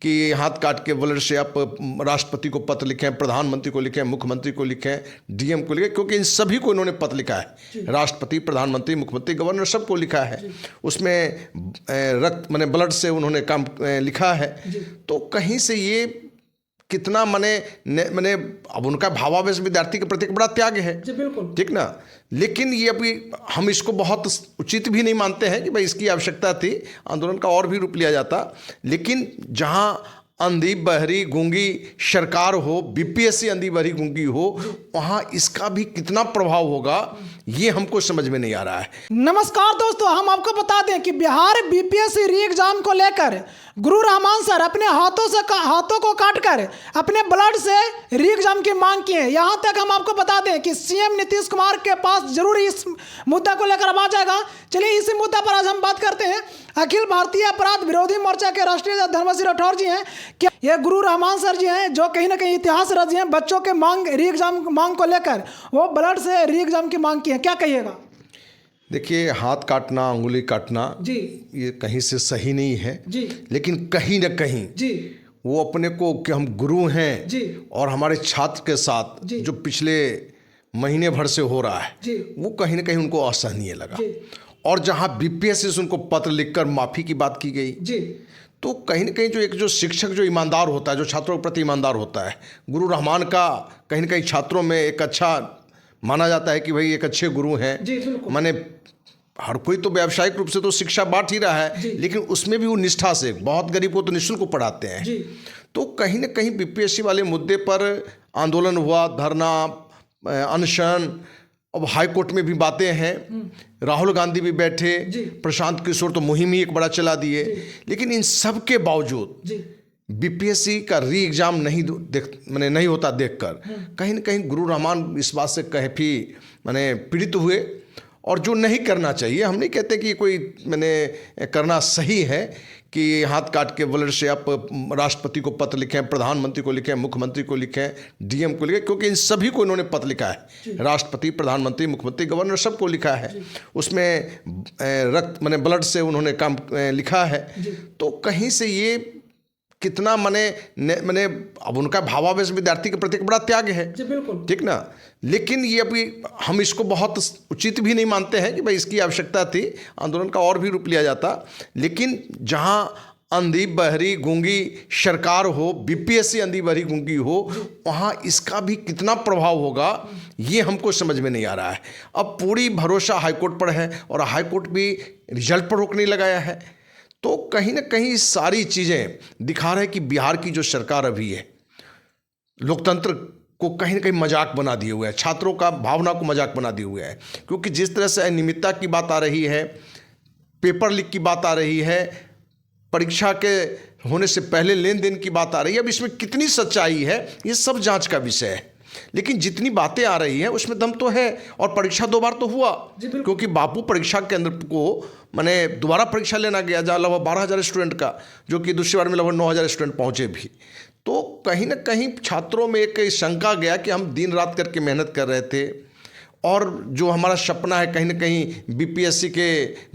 कि हाथ काट के ब्लड से आप राष्ट्रपति को पत्र लिखें, प्रधानमंत्री को लिखें, मुख्यमंत्री को लिखें, डीएम को लिखें, क्योंकि इन सभी को इन्होंने पत्र लिखा है। राष्ट्रपति, प्रधानमंत्री, मुख्यमंत्री, गवर्नर सबको लिखा है। उसमें रक्त माने ब्लड से उन्होंने काम लिखा है। तो कहीं से ये कितना मने अब उनका भावावेश विद्यार्थी के प्रति बड़ा त्याग है, ठीक ना। लेकिन ये अभी हम इसको बहुत उचित भी नहीं मानते हैं कि भाई इसकी आवश्यकता थी, आंदोलन का और भी रूप लिया जाता। लेकिन जहां अंधी बहरी गूंगी सरकार हो, बीपीएससी अंधी बहरी गूंगी हो, वहां इसका भी कितना प्रभाव होगा ये हमको समझ में नहीं आ रहा है। नमस्कार दोस्तों, हम आपको बता दें कि बिहार बीपीएससी री एग्जाम को लेकर गुरु रहमान सर अपने हाथों को काटकर अपने ब्लड से री एग्जाम की मांग की है। यहाँ तक हम आपको बता दें कि सीएम नीतीश कुमार के पास जरूर इस मुद्दा को लेकर अब आ जाएगा। चलिए इसी मुद्दा पर आज हम बात करते हैं। अखिल भारतीय अपराध विरोधी मोर्चा के राष्ट्रीय अध्यक्ष धर्मसिंह राठौर जी हैं, क्या ये गुरु रहमान सर जी हैं जो कहीं ना कहीं इतिहास रच हैं बच्चों के री एग्जाम मांग को लेकर, वो ब्लड से री एग्जाम की मांग की है, क्या कहिएगा? देखिए, हाथ काटना, अंगुली काटना जी ये कहीं से सही नहीं है जी, लेकिन कहीं न कहीं जी वो अपने को कि हम गुरु हैं जी और हमारे छात्र के साथ जो पिछले महीने भर से हो रहा है जी, वो कहीं न कहीं उनको असहनीय लगा। जी और जहां बीपीएससी से उनको पत्र लिखकर माफ़ी की बात की गई, जी, तो कहीं न कहीं जो शिक्षक जो ईमानदार होता है, जो छात्रों के प्रति ईमानदार होता है, गुरु रहमान का कहीं न कहीं छात्रों में एक अच्छा माना जाता है कि भाई एक अच्छे गुरु हैं। माने हर कोई तो व्यावसायिक रूप से तो शिक्षा बांट ही रहा है, लेकिन उसमें भी वो निष्ठा से बहुत गरीब को तो निःशुल्क को पढ़ाते हैं। तो कहीं न कहीं बीपीएससी वाले मुद्दे पर आंदोलन हुआ, धरना, अनशन, अब हाई कोर्ट में भी बातें हैं, राहुल गांधी भी बैठे, प्रशांत किशोर तो मुहिम ही एक बड़ा चला दिए। लेकिन इन सब के बावजूद बीपीएससी का री एग्जाम नहीं होता देखकर कहीं न कहीं गुरु रहमान इस बात से काफ़ी पीड़ित हुए। और जो नहीं करना चाहिए, हम नहीं कहते कि कोई करना सही है कि हाथ काट के ब्लड से आप राष्ट्रपति को पत्र लिखें, प्रधानमंत्री को लिखें, मुख्यमंत्री को लिखें, डीएम को लिखें, क्योंकि इन सभी को इन्होंने पत्र लिखा है। राष्ट्रपति, प्रधानमंत्री, मुख्यमंत्री, गवर्नर सबको लिखा है। उसमें रक्त ब्लड से उन्होंने काम लिखा है। तो कहीं से ये कितना अब उनका भावावेश विद्यार्थी के प्रति बड़ा त्याग है, ठीक ना। लेकिन ये अभी हम इसको बहुत उचित भी नहीं मानते हैं कि भाई इसकी आवश्यकता थी, आंदोलन का और भी रूप लिया जाता। लेकिन जहां अंधी बहरी गूंगी सरकार हो, बीपीएससी अंधी बहरी गूंगी हो, वहां इसका भी कितना प्रभाव होगा ये हमको समझ में नहीं आ रहा है। अब पूरी भरोसा हाईकोर्ट पर है और हाईकोर्ट भी रिजल्ट पर रोक नहीं लगाया है। तो कहीं ना कहीं सारी चीज़ें दिखा रहे हैं कि बिहार की जो सरकार अभी है, लोकतंत्र को कहीं ना कहीं मजाक बना दिए हुए है, छात्रों का भावना को मजाक बना दिए हुए है। क्योंकि जिस तरह से अनियमितता की बात आ रही है, पेपर लीक की बात आ रही है, परीक्षा के होने से पहले लेन देन की बात आ रही है, अब इसमें कितनी सच्चाई है ये सब जांच का विषय है। लेकिन जितनी बातें आ रही हैं उसमें दम तो है। और परीक्षा 2 बार तो हुआ, क्योंकि बापू परीक्षा केंद्र को दोबारा परीक्षा लेना गया, जहाँ लगभग 12,000 स्टूडेंट का, जो कि दूसरी बार में लगभग 9,000 स्टूडेंट पहुँचे भी। तो कहीं ना कहीं छात्रों में एक शंका गया कि हम दिन रात करके मेहनत कर रहे थे और जो हमारा सपना है कहीं ना कहीं बीपीएससी के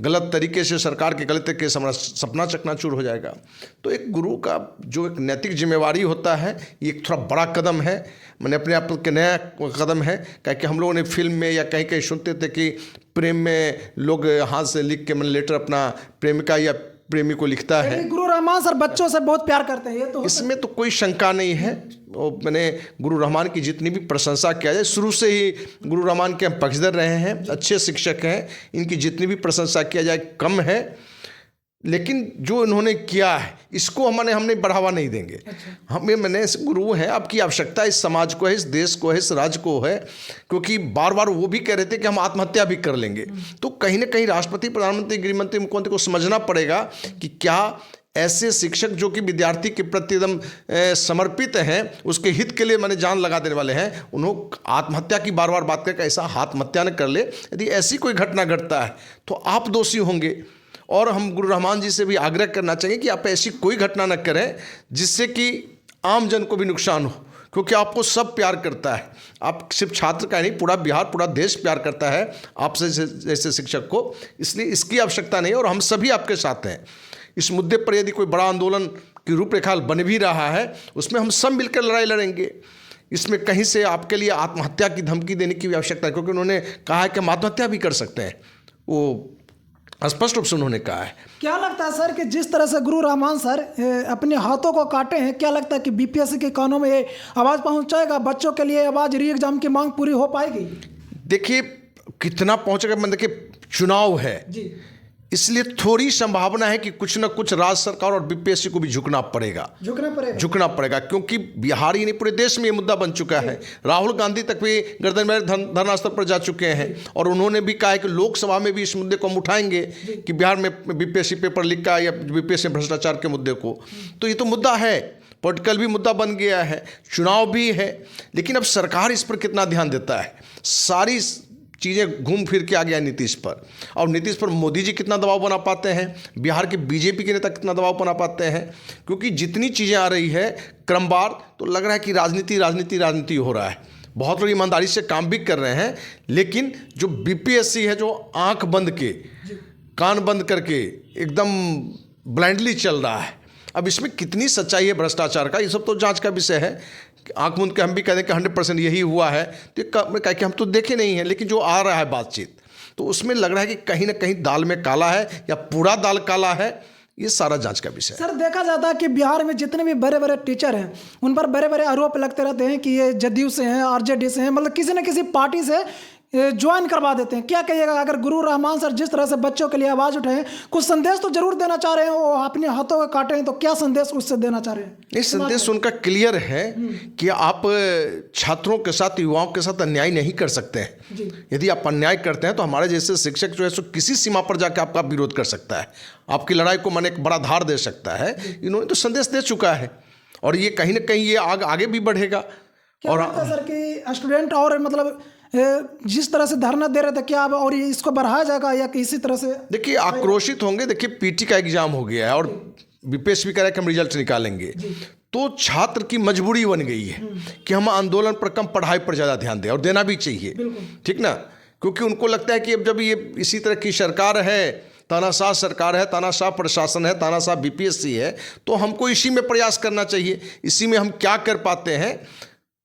गलत तरीके से, सरकार के गलत तरीके से हमारा सपना चकनाचूर हो जाएगा। तो एक गुरु का जो एक नैतिक जिम्मेवारी होता है, ये एक थोड़ा बड़ा कदम है, अपने आप के नया कदम है। क्योंकि हम लोगों ने फिल्म में या कहीं कहीं सुनते थे कि प्रेम में लोग हाथ से लिख के लेटर अपना प्रेमिका या प्रेमी को लिखता है। गुरु रहमान सर बच्चों से बहुत प्यार करते हैं, ये तो इसमें तो कोई शंका नहीं है। गुरु रहमान की जितनी भी प्रशंसा किया जाए, शुरू से ही गुरु रहमान के हम पक्षधर रहे हैं, अच्छे शिक्षक हैं, इनकी जितनी भी प्रशंसा किया जाए कम है। लेकिन जो इन्होंने किया है इसको हमने बढ़ावा नहीं देंगे। हमें गुरु हैं, आपकी आवश्यकता इस समाज को है, इस देश को है, इस राज्य को है। क्योंकि बार बार वो भी कह रहे थे कि हम आत्महत्या भी कर लेंगे। तो कहीं ना कहीं राष्ट्रपति, प्रधानमंत्री, गृहमंत्री, मुख्यमंत्री को समझना पड़ेगा कि क्या ऐसे शिक्षक जो कि विद्यार्थी के प्रति एकदम समर्पित हैं, उसके हित के लिए जान लगा देने वाले हैं, उन्होंने आत्महत्या की बार बार बात करके ऐसा आत्महत्या न कर ले। यदि ऐसी कोई घटना घटता है तो आप दोषी होंगे। और हम गुरु रहमान जी से भी आग्रह करना चाहिए कि आप ऐसी कोई घटना न करें जिससे कि आम जन को भी नुकसान हो, क्योंकि आपको सब प्यार करता है। आप सिर्फ छात्र का नहीं, पूरा बिहार, पूरा देश प्यार करता है आपसे जैसे शिक्षक को। इसलिए इसकी आवश्यकता नहीं है और हम सभी आपके साथ हैं। इस मुद्दे पर यदि कोई बड़ा आंदोलन की रूपरेखा बन भी रहा है, उसमें हम सब मिलकर लड़ाई लड़ेंगे। इसमें कहीं से आपके लिए आत्महत्या की धमकी देने की भी आवश्यकता है, क्योंकि उन्होंने कहा है कि हम आत्महत्या भी कर सकते हैं, वो स्पष्ट रूप से उन्होंने कहा है। क्या लगता है सर कि जिस तरह से गुरु रहमान सर अपने हाथों को काटे हैं, क्या लगता है कि बीपीएससी के कानों में ये आवाज़ पहुंचाएगा? बच्चों के लिए आवाज़ री एग्जाम की मांग पूरी हो पाएगी? देखिए कितना पहुंचेगा, मतलब देखिए चुनाव है जी, इसलिए थोड़ी संभावना है कि कुछ ना कुछ राज्य सरकार और बीपीएससी को भी झुकना पड़ेगा, झुकना पड़ेगा, क्योंकि बिहार ही नहीं पूरे देश में ये मुद्दा बन चुका है। राहुल गांधी तक भी गर्दन में धरना स्तर पर जा चुके हैं और उन्होंने भी कहा है कि लोकसभा में भी इस मुद्दे को हम उठाएंगे कि बिहार में बीपीएससी पेपर लीक का या बीपीएससी भ्रष्टाचार के मुद्दे को। तो ये तो मुद्दा है, पॉलिटिकल भी मुद्दा बन गया है, चुनाव भी है, लेकिन अब सरकार इस पर कितना ध्यान देता है। सारी चीज़ें घूम फिर के आ गया नीतीश पर, और नीतीश पर मोदी जी कितना दबाव बना पाते हैं, बिहार के बीजेपी के नेता कितना दबाव बना पाते हैं, क्योंकि जितनी चीज़ें आ रही है क्रमवार, तो लग रहा है कि राजनीति हो रहा है। बहुत लोग ईमानदारी से काम भी कर रहे हैं, लेकिन जो बीपीएससी है, जो आंख बंद के कान बंद करके एकदम ब्लाइंडली चल रहा है, अब इसमें कितनी सच्चाई है भ्रष्टाचार का, ये सब तो जांच का विषय है। आंख मूंद के हम भी कह दें कि 100% यही हुआ है, तो कह के हम तो देखे नहीं हैं, लेकिन जो आ रहा है बातचीत, तो उसमें लग रहा है कि कहीं ना कहीं दाल में काला है या पूरा दाल काला है। ये सारा जांच का विषय है। सर देखा जाता है कि बिहार में जितने भी बड़े बड़े टीचर हैं, उन पर बड़े बड़े आरोप लगते रहते हैं कि ये जदयू से हैं, आरजेडी से हैं, मतलब किसी न किसी पार्टी से ज्वाइन करवा देते हैं। क्या कहिएगा, अगर गुरु रहमान सर जिस तरह से बच्चों के लिए आवाज़ उठाएं, कुछ संदेश तो जरूर देना चाह रहे हैं, वो अपने हाथों को काटे हैं, तो क्या संदेश उससे देना चाह रहे हैं? ये संदेश उनका क्लियर है कि आप छात्रों के साथ, युवाओं के साथ अन्याय नहीं कर सकते हैं। यदि आप अन्याय करते हैं तो हमारे जैसे शिक्षक जो है सो किसी सीमा पर जाकर आपका विरोध कर सकता है, आपकी लड़ाई को मन एक बड़ा धार दे सकता है। इन्होंने तो संदेश दे चुका है, और ये कहीं ना कहीं ये आगे भी बढ़ेगा। और सर कि स्टूडेंट और मतलब जिस तरह से धरना दे रहे थे, क्या अब और इसको बढ़ाया जाएगा या इसी तरह से? देखिए आक्रोशित होंगे। देखिए पीटी का एग्जाम हो गया है और बीपीएससी कह रहा है कि हम रिजल्ट निकालेंगे, तो छात्र की मजबूरी बन गई है कि हम आंदोलन पर कम, पढ़ाई पर ज़्यादा ध्यान दें, और देना भी चाहिए, ठीक ना, क्योंकि उनको लगता है कि अब जब ये इसी तरह की सरकार है, तानाशाह सरकार है, तानाशाह प्रशासन है, तानाशाह बीपीएससी है, तो हमको इसी में प्रयास करना चाहिए। इसी में हम क्या कर पाते हैं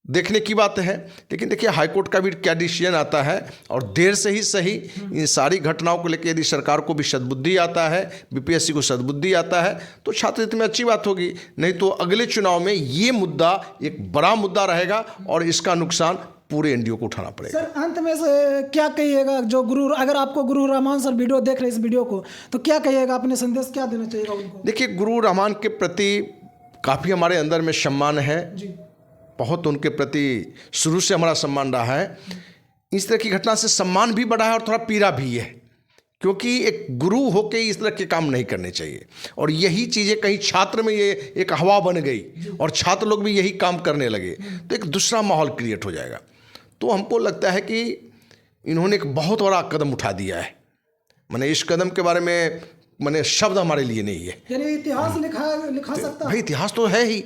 देखने की बात है। लेकिन देखिए हाईकोर्ट का भी क्या डिसीजन आता है, और देर से ही सही इन सारी घटनाओं को लेकर यदि सरकार को भी सद्बुद्धि आता है, बीपीएससी को सद्बुद्धि आता है, तो छात्रहित में अच्छी बात होगी। नहीं तो अगले चुनाव में ये मुद्दा एक बड़ा मुद्दा रहेगा और इसका नुकसान पूरे एनडीओ को उठाना पड़ेगा। सर अंत में से क्या कहिएगा, जो अगर आपको गुरु रहमान सर वीडियो देख रहे इस वीडियो को, तो क्या कहिएगा, अपने संदेश क्या देना चाहिए उनको? देखिए गुरु रहमान के प्रति काफ़ी हमारे अंदर में सम्मान है जी, बहुत उनके प्रति शुरू से हमारा सम्मान रहा है। इस तरह की घटना से सम्मान भी बढ़ा है और थोड़ा पीड़ा भी है, क्योंकि एक गुरु होके इस तरह के काम नहीं करने चाहिए। और यही चीज़ें कहीं छात्र में ये एक हवा बन गई और छात्र लोग भी यही काम करने लगे, तो एक दूसरा माहौल क्रिएट हो जाएगा। तो हमको लगता है कि इन्होंने एक बहुत बड़ा कदम उठा दिया है। मैंने इस कदम के बारे में शब्द हमारे लिए नहीं है। यानी इतिहास लिखा सकता है। भाई इतिहास तो है ही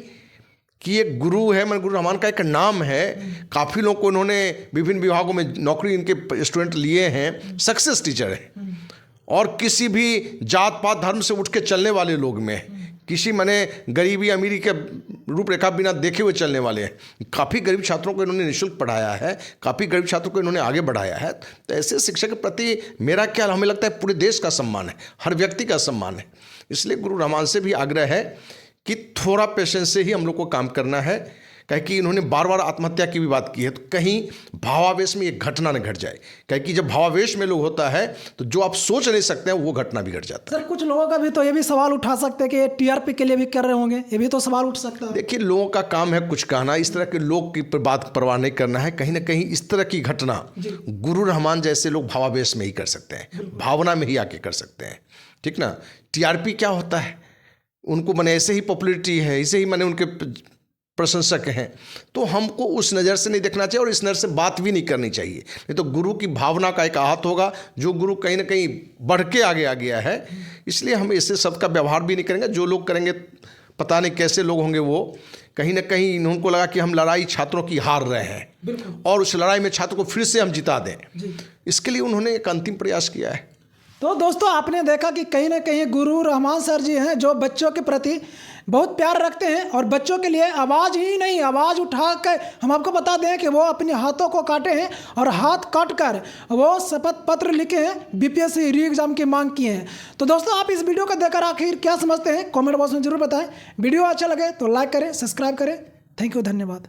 कि एक गुरु है, गुरु रहमान का एक नाम है। काफ़ी लोगों को इन्होंने विभिन्न विभागों में नौकरी इनके स्टूडेंट लिए हैं, सक्सेस टीचर है, और किसी भी जात पात धर्म से उठ के चलने वाले लोग में, किसी गरीबी अमीरी के रूपरेखा बिना देखे हुए चलने वाले हैं। काफ़ी गरीब छात्रों को इन्होंने निःशुल्क पढ़ाया है, काफ़ी गरीब छात्रों को इन्होंने आगे बढ़ाया है। तो ऐसे शिक्षक के प्रति मेरा ख्याल, हमें लगता है पूरे देश का सम्मान है, हर व्यक्ति का सम्मान है। इसलिए गुरु रहमान से भी आग्रह है कि थोड़ा पेशेंस से ही हम लोग को काम करना है, कहे कि इन्होंने बार बार आत्महत्या की भी बात की है, तो कहीं भावावेश में एक घटना न घट जाए। कहे कि जब भावावेश में लोग होता है तो जो आप सोच नहीं सकते हैं वो घटना भी घट जाता है। सर कुछ लोगों का भी तो ये भी सवाल उठा सकते हैं कि टीआरपी के लिए भी कर रहे होंगे, ये भी तो सवाल उठ सकता है। देखिए लोगों का काम है कुछ कहना, इस तरह के लोग की बात परवाह नहीं करना है। कहीं ना कहीं इस तरह की घटना गुरु रहमान जैसे लोग भावावेश में ही कर सकते हैं, भावना में ही आके कर सकते हैं, ठीक ना। टीआरपी क्या होता है, उनको ऐसे ही पॉपुलैरिटी है, ऐसे ही उनके प्रशंसक हैं, तो हमको उस नज़र से नहीं देखना चाहिए और इस नज़र से बात भी नहीं करनी चाहिए। नहीं तो गुरु की भावना का एक आहत होगा, जो गुरु कहीं ना कहीं बढ़ के आगे आ गया है। इसलिए हम ऐसे शब्द का व्यवहार भी नहीं करेंगे। जो लोग करेंगे पता नहीं कैसे लोग होंगे, वो कहीं ना कहीं उनको लगा कि हम लड़ाई छात्रों की हार रहे हैं और उस लड़ाई में छात्रों को फिर से हम जिता दें, इसके लिए उन्होंने एक अंतिम प्रयास किया है। तो दोस्तों आपने देखा कि कहीं ना कहीं गुरु रहमान सर जी हैं जो बच्चों के प्रति बहुत प्यार रखते हैं और बच्चों के लिए आवाज़ ही नहीं, आवाज़ उठा कर हम आपको बता दें कि वो अपने हाथों को काटे हैं और हाथ काट कर वो शपथ पत्र लिखे हैं, बीपीएससी री एग्ज़ाम की मांग किए हैं। तो दोस्तों आप इस वीडियो को देखकर आखिर क्या समझते हैं कमेंट बॉक्स में जरूर बताएं। वीडियो अच्छा लगे तो लाइक करें, सब्सक्राइब करें। थैंक यू, धन्यवाद।